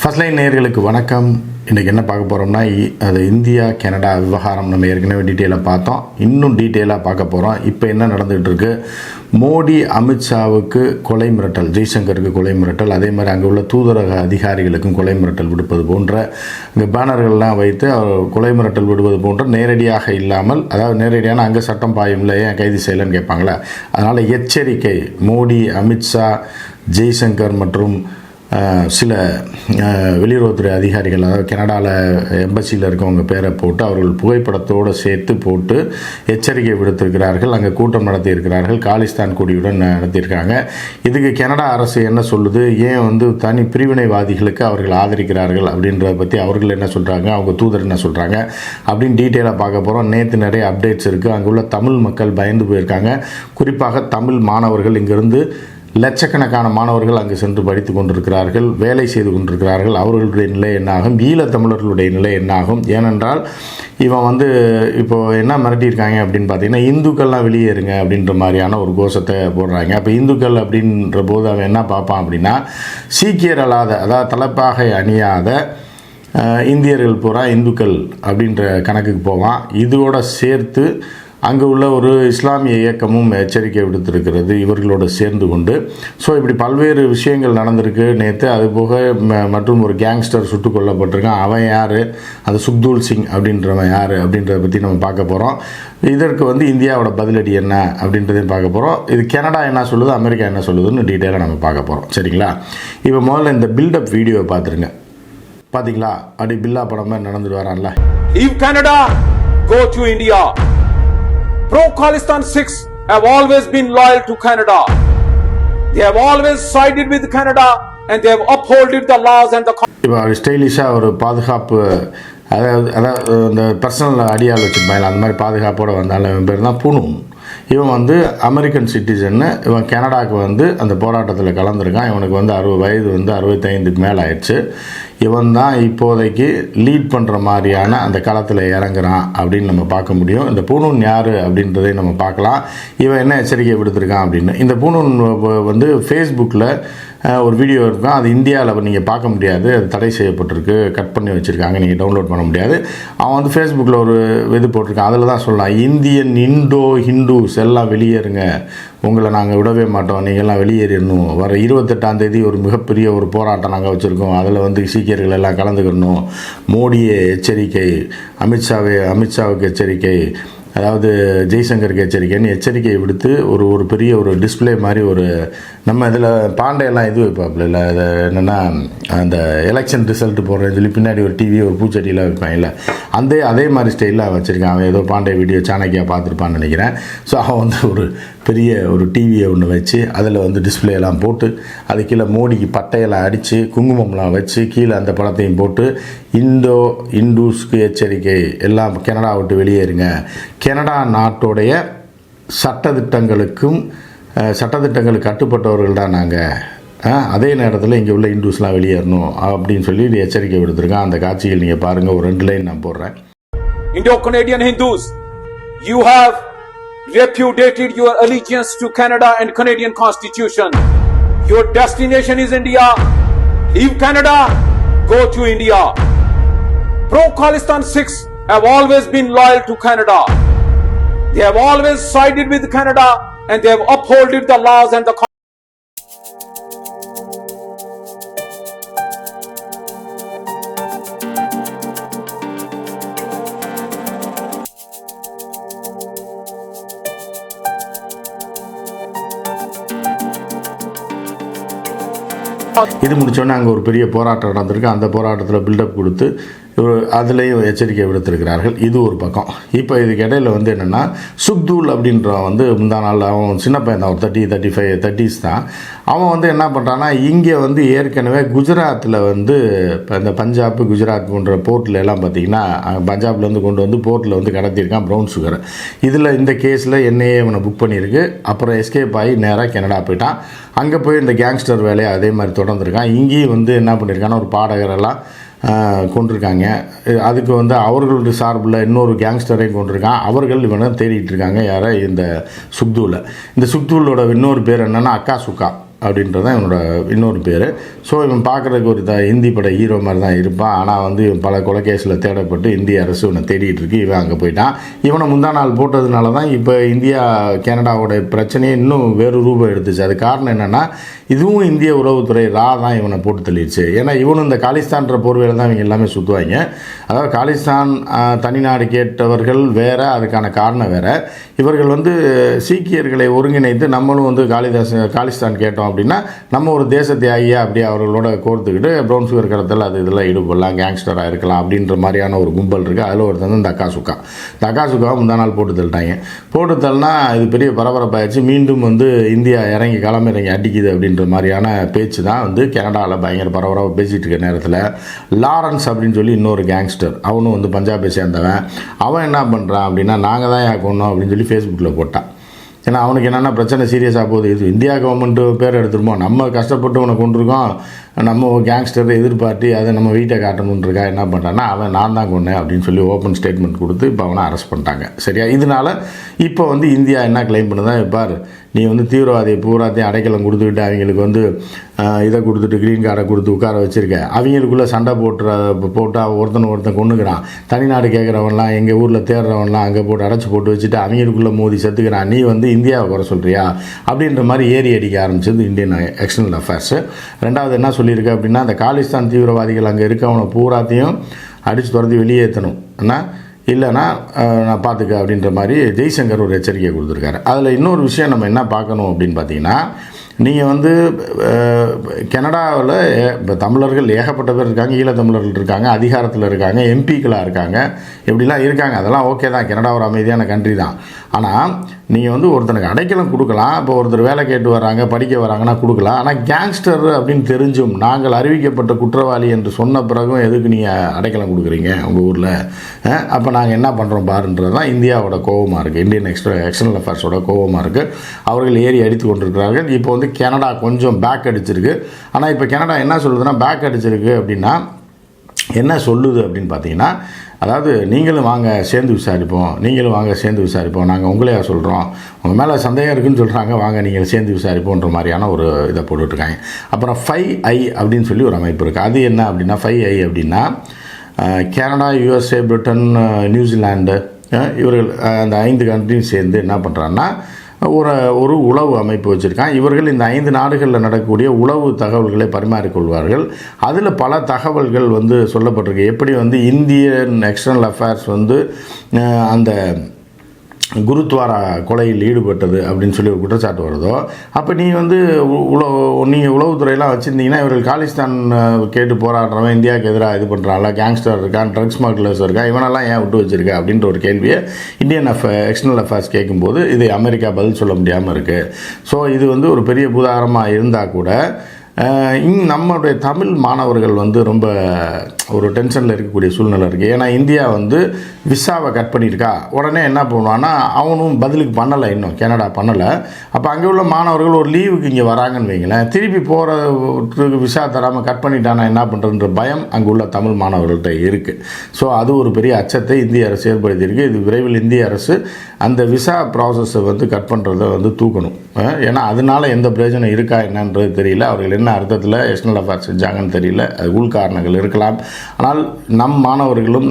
First line நேயர்களுக்கு வணக்கம். இன்றைக்கி என்ன பார்க்க போகிறோம்னா, அது இந்தியா கனடா விவகாரம் நம்ம ஏற்கனவே டீட்டெயிலாக பார்த்தோம். இன்னும் டீட்டெயிலாக பார்க்க போகிறோம். இப்போ என்ன நடந்துகிட்டு இருக்கு? மோடி அமித்ஷாவுக்கு கொலை மிரட்டல், ஜெய்சங்கருக்கு கொலை மிரட்டல், அதே மாதிரி அங்கே உள்ள தூதரக அதிகாரிகளுக்கும் கொலை மிரட்டல் விடுப்பது போன்ற இந்த பேனர்கள்லாம் வைத்து கொலை மிரட்டல் விடுவது போன்ற நேரடியாக இல்லாமல், அதாவது நேரடியான அங்கே சட்டம் பாயும்ல, ஏன் கைது செய்யலைன்னு கேட்பாங்களே, அதனால் எச்சரிக்கை. மோடி, அமித்ஷா, ஜெய்சங்கர் மற்றும் சில வெளியுறவுத்துறை அதிகாரிகள், அதாவது கனடாவில் எம்பசியில் இருக்கவங்க பேரை போட்டு அவர்கள் புகைப்படத்தோடு சேர்த்து போட்டு எச்சரிக்கை விடுத்திருக்கிறார்கள். அங்கே கூட்டம் நடத்தியிருக்கிறார்கள், காலிஸ்தான் கொடியுடன் நடத்தியிருக்காங்க. இதுக்கு கனடா அரசு என்ன சொல்லுது, ஏன் தனி பிரிவினைவாதிகளுக்கு அவர்கள் ஆதரிக்கிறார்கள் அப்படின்றத பற்றி அவர்கள் என்ன சொல்கிறாங்க, அவங்க தூதர் என்ன சொல்கிறாங்க அப்படின்னு டீட்டெயிலாக பார்க்க போகிறோம். நேற்று நிறைய அப்டேட்ஸ் இருக்குது. அங்கே உள்ள தமிழ் மக்கள் பயந்து போயிருக்காங்க. குறிப்பாக தமிழ் மாணவர்கள், இங்கிருந்து லட்சக்கணக்கான மாணவர்கள் அங்கு சென்று படித்து கொண்டிருக்கிறார்கள், வேலை செய்து கொண்டிருக்கிறார்கள். அவர்களுடைய நிலை என்னாகும், ஈழத்தமிழர்களுடைய நிலை என்னாகும்? ஏனென்றால் இவன் இப்போது என்ன மிரட்டியிருக்காங்க அப்படின்னு பார்த்தீங்கன்னா, இந்துக்கள்லாம் வெளியேறுங்க அப்படின்ற மாதிரியான ஒரு கோஷத்தை போடுறாங்க. அப்போ இந்துக்கள் அப்படின்ற போது அவன் என்ன பார்ப்பான் அப்படின்னா, சீக்கியர் அல்லாத, அதாவது தலைப்பாகை அணியாத இந்தியர்கள் பூரா இந்துக்கள் அப்படின்ற கணக்குக்கு போவான். இதோடு சேர்த்து அங்கே உள்ள ஒரு இஸ்லாமிய இயக்கமும் எச்சரிக்கை விடுத்திருக்கிறது இவர்களோடு சேர்ந்து கொண்டு. ஸோ இப்படி பல்வேறு விஷயங்கள் நடந்திருக்கு நேற்று. அதுபோக மற்றும் ஒரு கேங்ஸ்டர் சுட்டுக் கொல்லப்பட்டிருக்கான். அவன் யார், அது சுக்தூல் சிங் அப்படின்றவன் யார் அப்படின்றத பற்றி நம்ம பார்க்க போகிறோம். இதற்கு இந்தியாவோட பதிலடி என்ன அப்படின்றதையும் பார்க்க போகிறோம். இது கனடா என்ன சொல்லுது, அமெரிக்கா என்ன சொல்லுதுன்னு டீட்டெயிலாக நம்ம பார்க்க போகிறோம். சரிங்களா? இப்போ முதல்ல இந்த பில்டப் வீடியோவை பார்த்துருங்க. பார்த்தீங்களா? அப்படி பில்லா படம் மாதிரி நடந்துட்டு வரான்ல. Leave Canada, go to India. Pro-Khalistan Sikhs have always been loyal to Canada. They have always sided with Canada and they have upheld the laws and the. இப்போ ஸ்டைலிஷாக ஒரு பாதுகாப்பு, அதாவது இந்த பர்சனல் அடியால் வச்சுருப்பாங்க, அந்த மாதிரி பாதுகாப்போடு வந்தாலும் இவன் பேர் தான் பூனூன். இவன் அமெரிக்கன் சிட்டிசன்னு. இவன் கனடாவுக்கு அந்த போராட்டத்தில் கலந்துருக்கான். இவனுக்கு 60 வயது 65க்கு மேலே ஆயிடுச்சு. இவன் தான் இப்போதைக்கு லீட் பண்ணுற மாதிரியான அந்த களத்தில் இறங்குறான் அப்படின்னு நம்ம பார்க்க முடியும். இந்த பூனூன் யார் அப்படின்றதை நம்ம பார்க்கலாம். இவன் என்ன எச்சரிக்கை விடுத்திருக்கான் அப்படின்னு. இந்த பூனூன் ஃபேஸ்புக்கில் ஒரு வீடியோ இருக்கும். அது இந்தியாவில் நீங்கள் பார்க்க முடியாது, அது தடை செய்யப்பட்டிருக்கு, கட் பண்ணி வச்சுருக்காங்க, நீங்கள் டவுன்லோட் பண்ண முடியாது. அவன் ஃபேஸ்புக்கில் ஒரு இது போட்டிருக்கான். அதில் தான் சொல்லலாம், இந்தியன் ஹிந்துஸ் எல்லாம் வெளியேறுங்க, உங்களை நாங்கள் விடவே மாட்டோம், நீங்கள்லாம் வெளியேறணும். வர 28ஆம் தேதி ஒரு மிகப்பெரிய ஒரு போராட்டம் நாங்கள் வச்சுருக்கோம், அதில் சீக்கியர்கள் எல்லாம் கலந்துக்கணும். மோடியை எச்சரிக்கை, அமித்ஷாவுக்கு எச்சரிக்கை, அதாவது ஜெய்சங்கருக்கு எச்சரிக்கைன்னு எச்சரிக்கை விடுத்து ஒரு பெரிய ஒரு டிஸ்பிளே மாதிரி ஒரு நம்ம இதில் பாண்டையெல்லாம் இது வைப்பாப்புல இல்லை, அது என்னென்னா அந்த எலெக்ஷன் ரிசல்ட் போடுறேன்னு சொல்லி பின்னாடி ஒரு டிவி ஒரு பூச்சட்டியில் வைப்பான் இல்லை, அதே மாதிரி ஸ்டைலில் வச்சுருக்கான். அவன் ஏதோ பாண்டே வீடியோ சாணக்கியா பார்த்துருப்பான்னு நினைக்கிறேன். ஸோ அவன் ஒரு பெரிய ஒரு டிவியை ஒன்று வச்சு அதில் டிஸ்பிளேலாம் போட்டு அது கீழே மோடிக்கு பட்டையெல்லாம் அடித்து குங்குமம்லாம் வச்சு கீழே அந்த படத்தையும் போட்டு இந்துஸ்க்கு எச்சரிக்கை, எல்லாம் கனடா விட்டு வெளியேறுங்க, கனடா நாட்டோடைய சட்டத்திட்டங்களுக்கு கட்டுப்பட்டவர்கள் தான் நாங்கள், அதே நேரத்தில் இங்கே உள்ள இந்துஸ்லாம் வெளியேறணும் அப்படின்னு சொல்லி எச்சரிக்கை விடுத்திருக்கான். அந்த காட்சிகள் நீங்கள் பாருங்கள். ஒரு 2 லைன் நான் போடுறேன். Indo-Canadian Hindus, you have repudiated your allegiance to Canada and Canadian Constitution. Your destination is India. Leave Canada, go to India. Pro-Khalistan Sikhs have always been loyal to Canada. They have always sided with Canada and they have upheld the laws and the. இது முடித்தோடனே அங்கே ஒரு பெரிய போராட்டம் நடந்திருக்கு. அந்த போராட்டத்தில் build up கொடுத்து அதுலேயும் எச்சரிக்கை விடுத்திருக்கிறார்கள். இது ஒரு பக்கம். இப்போ இதுக்கு இடையில் என்னென்னா, சுக்தூல் அப்படின்றவன் முந்தா நாள், அவன் சின்ன பையன் தான், ஒரு 30s தான். அவன் என்ன பண்ணுறான்னா, இங்கே ஏற்கனவே குஜராத்தில் இப்போ இந்த பஞ்சாப் குஜராத் போன்ற போர்ட்டில் எல்லாம் பார்த்திங்கன்னா, பஞ்சாப்லேருந்து கொண்டு போர்ட்டில் கடத்தியிருக்கான் ப்ரௌன் சுகரை. இதில் இந்த கேஸில் NIA இவனை புக் பண்ணியிருக்கு. அப்புறம் எஸ்கேப் ஆகி நேராக கனடா போயிட்டான். அங்கே போய் இந்த கேங்ஸ்டர் வேலையை அதே மாதிரி தொடர்ந்துருக்கான். இங்கேயும் என்ன பண்ணியிருக்கான்னா, ஒரு பாடகரெல்லாம் கொண்டிருக்காங்க. அதுக்கு அவர்களுடைய சார்பில் இன்னொரு கேங்ஸ்டரையும் கொண்டிருக்கான். அவர்கள் இவனை தேடிட்டு இருக்காங்க. யாரை? இந்த சுக்தூலை. இந்த சுக்தூலோட இன்னொரு பேர் என்னென்னா அக்கா சுக்கா. அப்படின்றதான் இவனோட இன்னொரு பேர். ஸோ இவன் பார்க்குறதுக்கு ஒரு ஹிந்தி பட ஹீரோ மாதிரி தான் இருப்பான். ஆனால் வந்து இவன் பல கொலைகேஸில் தேடப்பட்டு இந்திய அரசு இவனை தேடிட்டு இருக்கு. இவன் அங்கே போயிட்டான். இவனை முந்தா நாள் போட்டதுனால தான் இப்போ இந்தியா கனடாவோட பிரச்சனையே இன்னும் வேறு ரூபம் எடுத்துச்சு. அது காரணம் என்னென்னா, இதுவும் இந்திய உளவுத்துறை தான் இவனை போட்டு தள்ளிடுச்சு. ஏன்னா இவனும் இந்த காலிஸ்தான்ற போர்வையில் தான் இவங்க எல்லாமே சுற்றுவாங்க. அதாவது காலிஸ்தான் தனிநாடு கேட்டவர்கள் வேறு, அதுக்கான காரணம் வேறு. இவர்கள் வந்து சீக்கியர்களை ஒருங்கிணைத்து நம்மளும் வந்து காலிஸ்தான் கேட்டோம் அப்படின்னா நம்ம ஒரு தேச தியாகியாக அப்படியே அவர்களோட கோர்த்துக்கிட்டு ப்ரௌன் சுகர் கடத்தல் அது இதெல்லாம் ஈடுபடலாம், கேங்ஸ்டராக இருக்கலாம் அப்படின்ற மாதிரியான ஒரு கும்பல் இருக்குது. அதில் ஒருத்தர் வந்து இந்த அக்காசுக்காவை முந்தா நாள் போட்டு தள்ளினா இது பெரிய பரபரப்பாயிடுச்சு. மீண்டும் வந்து இந்தியா களமிறங்கி அடிக்குது அப்படின்ற மாதிரியான பேச்சு தான் வந்து கனடாவில் பயங்கர பரபரப்பாக பேசிகிட்டு இருக்க நேரத்தில் லாரன்ஸ் அப்படின்னு சொல்லி இன்னொரு கேங்ஸ்டர், அவனும் வந்து பஞ்சாபை சேர்ந்தவன். அவன் என்ன பண்ணுறான் அப்படின்னா, நாங்கள் தான் கொண்டோம் அப்படின்னு சொல்லி ஃபேஸ்புக்கில் போட்டான். ஏன்னா அவனுக்கு என்னென்னா பிரச்சனை சீரியஸாக போகுது. இது இந்தியா கவர்மெண்ட்டு பேர் எடுத்துருமோ, நம்ம கஷ்டப்பட்டு உனக்கு கொண்டிருக்கோம், நம்ம கேங்ஸ்டர் எதிர்பார்த்து அதை நம்ம வீட்டை காட்டணுன்றக்கா என்ன பண்ணுறான்னா, அவன் நான் தான் கொண்டேன் அப்படின்னு சொல்லி ஓப்பன் ஸ்டேட்மெண்ட் கொடுத்து இப்போ அவனை அரெஸ்ட் பண்ணிட்டாங்க. சரியா? இதனால் இப்போ வந்து இந்தியா என்ன கிளைம் பண்ணுதான், பார் நீ வந்து தீவிரவாதியை பூராத்தையும் அடைக்கலம் கொடுத்துக்கிட்டு அவங்களுக்கு வந்து இதை கொடுத்துட்டு க்ரீன் கார்டை கொடுத்து உட்கார வச்சுருக்க, அவங்களுக்குள்ளே சண்டை போட்டு ஒருத்தன் கொண்டுக்கிறான். தனிநாடு கேட்குறவன்லாம் எங்கள் ஊரில் தேடுறவன்லாம் அங்கே போட்டு அடைச்சி போட்டு வச்சுட்டு அவங்களுக்குள்ளே மோதி செத்துக்கிறான். நீ வந்து இந்தியாவை குறை சொல்கிறியா அப்படின்ற மாதிரி ஏறி அடிக்க ஆரம்பிச்சது இந்தியன் எக்ஸ்டர்னல் அஃபேர்ஸு. ரெண்டாவது என்ன சொல்லியிருக்கு அப்படின்னா, அந்த காலிஸ்தான் தீவிரவாதிகள் அங்கே இருக்கவனை பூராத்தையும் அடித்து துரத்தி வெளியேற்றணும், இல்லைனா நான் பார்த்துக்க அப்படின்ற மாதிரி ஜெய்சங்கர் ஒரு எச்சரிக்கை கொடுத்துருக்காரு. அதில் இன்னொரு விஷயம் நம்ம என்ன பார்க்கணும் அப்படின்னு பார்த்தீங்கன்னா, நீங்கள் வந்து கனடாவில் இப்போ தமிழர்கள் ஏகப்பட்ட பேர் இருக்காங்க, ஈழத்தமிழர்கள் இருக்காங்க, அதிகாரத்தில் இருக்காங்க, எம்பிக்களாக இருக்காங்க, எப்படிலாம் இருக்காங்க. அதெல்லாம் ஓகே தான், கனடா ஒரு அமைதியான கண்ட்ரி தான். ஆனால் நீங்கள் வந்து ஒருத்தனுக்கு அடைக்கலம் கொடுக்கலாம். இப்போ ஒருத்தர் வேலை கேட்டு வராங்க, படிக்க வராங்கன்னா கொடுக்கலாம். ஆனால் கேங்ஸ்டர் அப்படின்னு தெரிஞ்சும் நாங்கள் அறிவிக்கப்பட்ட குற்றவாளி என்று சொன்ன பிறகும் எதுக்கு நீங்கள் அடைக்கலம் கொடுக்குறீங்க உங்கள் ஊரில்? அப்போ நாங்கள் என்ன பண்ணுறோம் பாருன்றது தான் இந்தியாவோட கோபமாக இருக்குது, இந்தியன் எக்ஸ்டர்னல் அஃபேர்ஸோட கோபமாக இருக்குது. அவர்கள் ஏறி அடித்து கொண்டிருக்கிறார்கள். இப்போ வந்து கனடா கொஞ்சம் பேக் அடிச்சிருக்கு. ஆனால் இப்போ கனடா என்ன சொல்லுதுன்னா, பேக் அடிச்சிருக்கு அப்படின்னா என்ன சொல்லுது அப்படின்னு பார்த்தீங்கன்னா, அதாவது நீங்களும் வாங்க சேர்ந்து விசாரிப்போம், நாங்கள் உங்களையா சொல்கிறோம், உங்கள் மேலே சந்தேகம் இருக்குதுன்னு சொல்கிறாங்க, வாங்க நீங்கள் சேர்ந்து விசாரிப்போன்ற மாதிரியான ஒரு இதை போட்டுட்ருக்காங்க. அப்புறம் 5I அப்படின்னு சொல்லி ஒரு அமைப்பு இருக்குது. அது என்ன அப்படின்னா, 5I அப்படின்னா கனடா, USA, பிரிட்டன், நியூசிலாண்டு, இவர்கள் அந்த 5 கண்ட்ரியும் சேர்ந்து என்ன பண்ணுறாங்கன்னா ஒரு உளவு அமைப்பு வச்சுருக்கான். இவர்கள் இந்த 5 நாடுகளில் நடக்கக்கூடிய உளவு தகவல்களை பரிமாறிக்கொள்வார்கள். அதில் பல தகவல்கள் வந்து சொல்லப்பட்டிருக்கு. எப்படி வந்து இந்தியன் எக்ஸ்டர்னல் அஃபேர்ஸ் வந்து அந்த குருத்வாரா கொலையில் ஈடுபட்டது அப்படின்னு சொல்லி ஒரு குற்றச்சாட்டு வருதோ, அப்போ நீங்கள் வந்து நீங்கள் உளவுத்துறையெல்லாம் வச்சுருந்தீங்கன்னா, இவர்கள் காலிஸ்தான் கேட்டு போராடுறவன் இந்தியாவுக்கு எதிராக இது பண்ணுறாங்களா, கேங்ஸ்டர் இருக்கான், ட்ரக்ஸ் ஸ்மக்லர்ஸ் இருக்கான், இவனெல்லாம் ஏன் விட்டு வச்சுருக்க அப்படின்ற ஒரு கேள்வியை இந்தியன் எக்ஸ்டர்னல் அஃபேர்ஸ் கேட்கும்போது இது அமெரிக்கா பதில் சொல்ல முடியாமல் இருக்குது. ஸோ இது வந்து ஒரு பெரிய பூதாகரமாக இருந்தால் கூட நம்மளுடைய தமிழ் மாணவர்கள் வந்து ரொம்ப ஒரு டென்ஷனில் இருக்கக்கூடிய சூழ்நிலை இருக்குது. ஏன்னா இந்தியா வந்து விசாவை கட் பண்ணியிருக்கா, உடனே என்ன பண்ணுவான்னா அவனும் பதிலுக்கு பண்ணலை, இன்னும் கனடா பண்ணலை. அப்போ அங்கே உள்ள மாணவர்கள் ஒரு லீவுக்கு இங்கே வராங்கன்னு வைங்களேன், திருப்பி போகிறதுக்கு விசா தராமல் கட் பண்ணிட்டானா என்ன பண்ணுறதுன்ற பயம் அங்கே உள்ள தமிழ் மாணவர்கள்ட்ட இருக்குது. ஸோ அது ஒரு பெரிய அச்சத்தை இந்திய அரசு ஏற்படுத்தியிருக்கு. இது விரைவில் இந்திய அரசு அந்த விசா ப்ராசஸை வந்து கட் பண்ணுறதை வந்து தூக்கணும். ஏன்னா அதனால எந்த பிரயோஜனம் இருக்கா என்னன்றது தெரியல. அவர்கள் என்ன அர்த்தத்தில் எக்ஸ்டர்னல் அஃபேர்ஸ் செஞ்சாங்கன்னு தெரியல. அது உள்காரணங்கள் இருக்கலாம். ஆனால் நம் மாணவர்களும்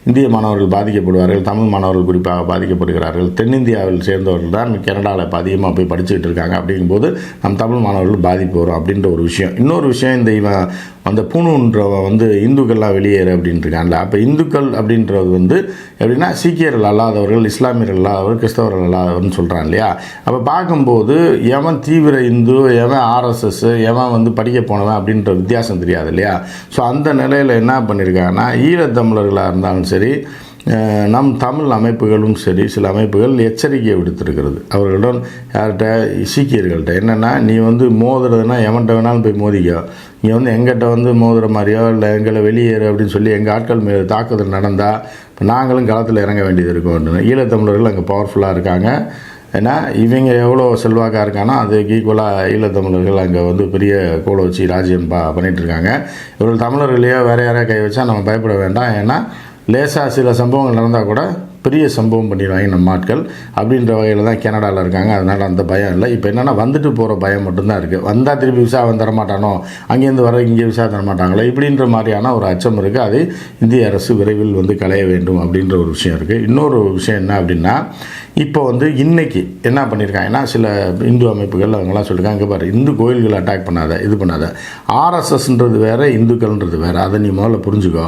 இந்திய மாணவர்கள் பாதிக்கப்படுவார்கள், தமிழ் மாணவர்கள் குறிப்பாக பாதிக்கப்படுகிறார்கள். தென்னிந்தியாவில் சேர்ந்தவர்கள் தான் கனடாவில் இப்போ அதிகமாக போய் படிச்சுக்கிட்டு இருக்காங்க. அப்படிங்கும்போது நம் தமிழ் மாணவர்கள் பாதிப்பு வரும் அப்படின்ற ஒரு விஷயம். இன்னொரு விஷயம், இந்த அந்த பூணுன்றவன் வந்து இந்துக்கள்லாம் வெளியேறு அப்படின்ட்டு இருக்காங்கல்ல. அப்போ இந்துக்கள் அப்படின்றது வந்து எப்படின்னா சீக்கியர்கள் அல்லாதவர்கள், இஸ்லாமியர்கள் அல்லாதவர்கள், கிறிஸ்தவர்கள் அல்லாதவர்னு சொல்கிறான் இல்லையா. அப்போ பார்க்கும்போது எவன் தீவிர இந்து, எவன் ஆர்எஸ்எஸ், எவன் வந்து படிக்க போனவன் அப்படின்ற வித்தியாசம் தெரியாது இல்லையா. ஸோ அந்த நிலையில் என்ன பண்ணியிருக்காங்கன்னா, ஈழத்தமிழர்களாக இருந்தாலும் சரி, நம் தமிழ் அமைப்புகளும் சரி, சில அமைப்புகள் எச்சரிக்கையை விடுத்திருக்கிறது அவர்களிடம். யார்கிட்ட? சீக்கியர்கள்ட்ட. என்னென்னா, நீ வந்து மோதுறதுன்னா எவன்கிட்ட வேணாலும் போய் மோதிக்கோ, இங்கே வந்து எங்கிட்ட வந்து மோதுற மாதிரியோ இல்லை எங்களை வெளியேறு அப்படின்னு சொல்லி எங்கள் ஆட்கள் மீது தாக்குதல் நடந்தால் இப்போ நாங்களும் களத்தில் இறங்க வேண்டியது இருக்கும். ஈழத்தமிழர்கள் அங்கே பவர்ஃபுல்லாக இருக்காங்க. ஏன்னா இவங்க எவ்வளோ செல்வாக்காக இருக்கானோ அதுக்கு ஈக்குவலாக ஈழத்தமிழர்கள் அங்கே வந்து பெரிய கோலை வச்சு ராஜ்யம் பண்ணிகிட்ருக்காங்க. இவர்கள் தமிழர்களையோ வேறு யாரையா கை வச்சா நம்ம பயப்பட வேண்டாம். ஏன்னா லேசாக சில சம்பவங்கள் நடந்தால் கூட பெரிய சம்பவம் பண்ணிடுவாங்க நம்ம ஆட்கள் அப்படின்ற வகையில் தான் கனடாவில் இருக்காங்க. அதனால் அந்த பயம் இல்லை. இப்போ என்னென்னா வந்துட்டு போகிற பயம் மட்டும்தான் இருக்குது. வந்தால் திருப்பி விசா தரமாட்டானோ, அங்கேருந்து வர இங்கே விசா தரமாட்டாங்களோ இப்படின்ற மாதிரியான ஒரு அச்சம் இருக்குது. அது இந்திய அரசு விரைவில் களைய வேண்டும் அப்படின்ற ஒரு விஷயம் இருக்குது. இன்னொரு விஷயம் என்ன அப்படின்னா, இப்போ இன்றைக்கி என்ன பண்ணியிருக்காங்கன்னா, சில இந்து அமைப்புகள் அவங்களாம் சொல்லியிருக்காங்க, இங்கே பாரு இந்து கோயில்களை அட்டாக் பண்ணாத, இது பண்ணாத, ஆர்எஸ்எஸ்ன்றது வேறு, இந்துக்கள்ன்றது வேறு, அதை நீ முதல்ல புரிஞ்சுக்கோ.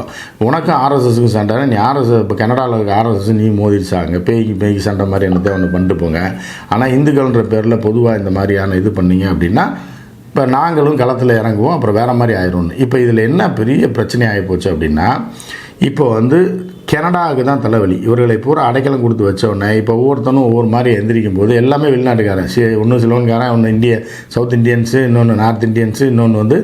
உனக்கும் ஆர்எஸ்எஸ்க்கு சண்டை, நீ ஆர்எஸ்எஸ் இப்போ கனடாவில் இருக்க ஆர்எஸ்எஸ் நீ மோதிடுச்சாங்க, பேய்க்கு சண்டை மாதிரி என்னத்தை ஒன்று பண்ணிட்டு போங்க. ஆனால் இந்துக்கள்ன்ற பேரில் பொதுவாக இந்த மாதிரியான இது பண்ணீங்க அப்படின்னா இப்போ நாங்களும் களத்தில் இறங்குவோம், அப்புறம் வேறு மாதிரி ஆயிரும். இப்போ இதில் என்ன பெரிய பிரச்சனை ஆகிப்போச்சு அப்படின்னா, இப்போ கனடாவுக்கு தான் தலைவலி. இவர்களை பூரா அடைக்கலம் கொடுத்து வச்சோடனே இப்போ ஒவ்வொருத்தனும் ஒவ்வொரு மாதிரி எந்திரிக்கும் போது எல்லாமே வெளிநாட்டுக்காரன், ஒன்று சிலோன்காரன், ஒன்று சவுத் இண்டியன்ஸு, இன்னொன்று நார்த் இண்டியன்ஸு, இன்னொன்று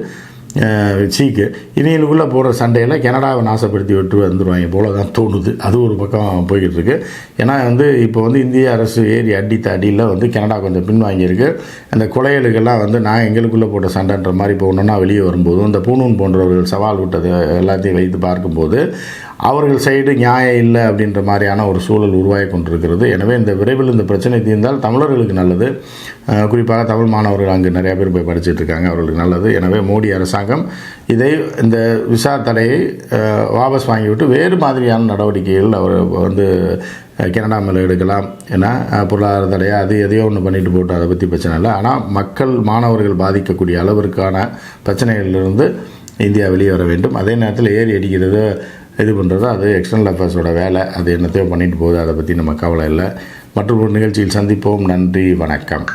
சீக்கு. இவங்களுக்குள்ளே போகிற சண்டையில் கனடாவை நாசப்படுத்தி விட்டு வந்துடுவாங்க போல தான் தோணுது. அது ஒரு பக்கம் போய்கிட்டு இருக்கு. ஏன்னா இப்போ இந்திய அரசு ஏறி அடித்த அடியில் கனடா கொஞ்சம் பின்வாங்கியிருக்கு. அந்த கொலைகளுக்கெல்லாம் நான் எங்களுக்குள்ளே போட்ட சண்டைன்ற மாதிரி இப்போ ஒன்றுனா வெளியே வரும்போதும் இந்த பூனூன் போன்றவர்கள் சவால் விட்டது எல்லாத்தையும் வைத்து பார்க்கும்போது அவர்கள் சைடு நியாயம் இல்லை அப்படின்ற மாதிரியான ஒரு சூழல் உருவாகி கொண்டிருக்கிறது. எனவே இந்த விரைவில் இந்த பிரச்சனை தீர்ந்தால் தமிழர்களுக்கு நல்லது. குறிப்பாக தமிழ் மாணவர்கள் அங்கே நிறையா பேர் போய் படிச்சுட்டு இருக்காங்க, அவர்களுக்கு நல்லது. எனவே மோடி அரசாங்கம் இந்த விசா தடையை வாபஸ் வாங்கிவிட்டு வேறு மாதிரியான நடவடிக்கைகள் அவர் கனடா மேலே எடுக்கலாம். ஏன்னா பொருளாதார தடையை அது எதையோ ஒன்று பண்ணிட்டு போட்டு அதை பற்றி பிரச்சனை இல்லை. ஆனால் மக்கள் மாணவர்கள் பாதிக்கக்கூடிய அளவிற்கான பிரச்சனைகளிலிருந்து இந்தியா வெளியே வர வேண்டும். அதே நேரத்தில் ஏறி அடிக்கிறது இது பண்ணுறது அது எக்ஸ்டர்னல் அஃபேர்ஸோட வேலை. அது என்னத்தையோ பண்ணிட்டு போகுது, அதை பற்றி நம்ம கவலை இல்லை. மற்றொரு நிகழ்ச்சியில் சந்திப்போம். நன்றி, வணக்கம்.